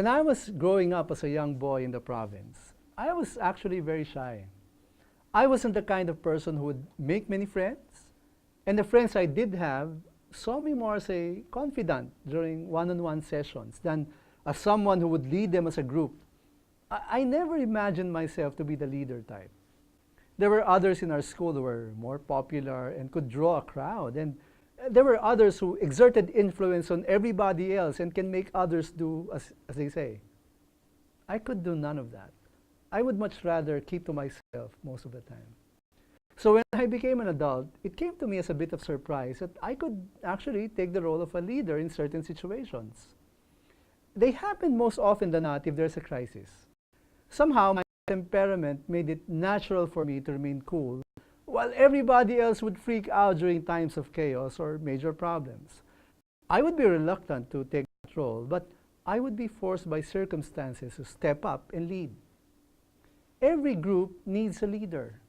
When I was growing up as a young boy in the province, I was actually very shy. I wasn't the kind of person who would make many friends, and the friends I did have saw me more as a confidant during one-on-one sessions than as someone who would lead them as a group. I never imagined myself to be the leader type. There were others in our school who were more popular and could draw a crowd, and there were others who exerted influence on everybody else and can make others do as they say. I could do none of that. I would much rather keep to myself most of the time. So when I became an adult, it came to me as a bit of surprise that I could actually take the role of a leader in certain situations. They happen most often than not if there's a crisis. Somehow my temperament made it natural for me to remain cool, while everybody else would freak out during times of chaos or major problems. I would be reluctant to take that role, but I would be forced by circumstances to step up and lead. Every group needs a leader.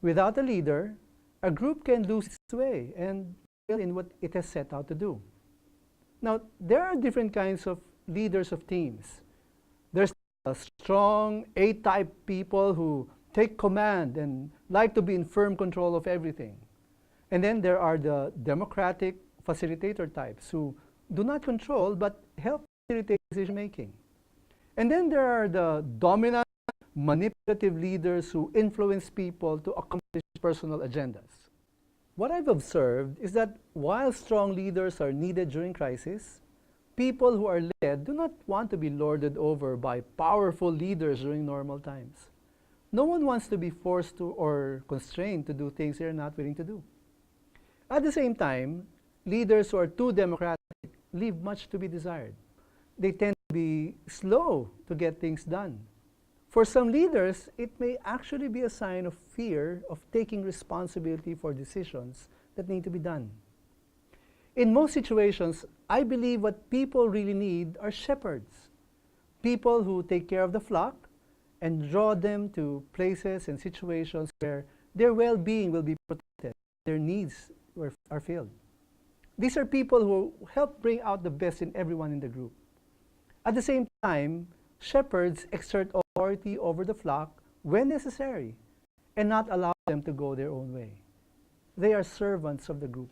Without a leader, a group can lose its way and fail in what it has set out to do. Now, there are different kinds of leaders of teams. There's a strong A-type people who take command and like to be in firm control of everything. And then there are the democratic facilitator types who do not control but help facilitate decision making. And then there are the dominant, manipulative leaders who influence people to accomplish personal agendas. What I've observed is that while strong leaders are needed during crisis, people who are led do not want to be lorded over by powerful leaders during normal times. No one wants to be forced to or constrained to do things they're not willing to do. At the same time, leaders who are too democratic leave much to be desired. They tend to be slow to get things done. For some leaders, it may actually be a sign of fear of taking responsibility for decisions that need to be done. In most situations, I believe what people really need are shepherds, people who take care of the flock and draw them to places and situations where their well-being will be protected, their needs are filled. These are people who help bring out the best in everyone in the group. At the same time, shepherds exert authority over the flock when necessary and not allow them to go their own way. They are servants of the group.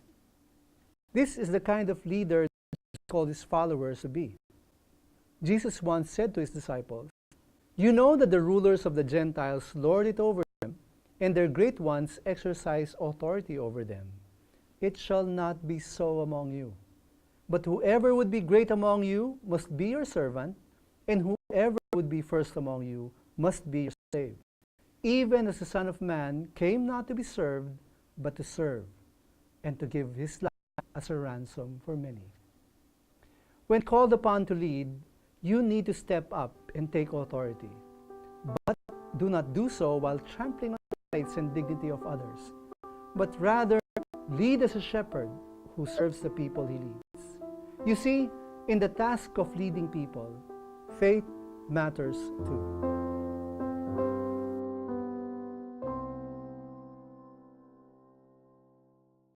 This is the kind of leader Jesus called his followers to be. Jesus once said to his disciples, "You know that the rulers of the Gentiles lord it over them, and their great ones exercise authority over them. It shall not be so among you. But whoever would be great among you must be your servant, and whoever would be first among you must be your slave. Even as the Son of Man came not to be served, but to serve, and to give his life as a ransom for many." When called upon to lead, you need to step up and take authority. But do not do so while trampling on the rights and dignity of others, but rather lead as a shepherd who serves the people he leads. You see, in the task of leading people, faith matters too.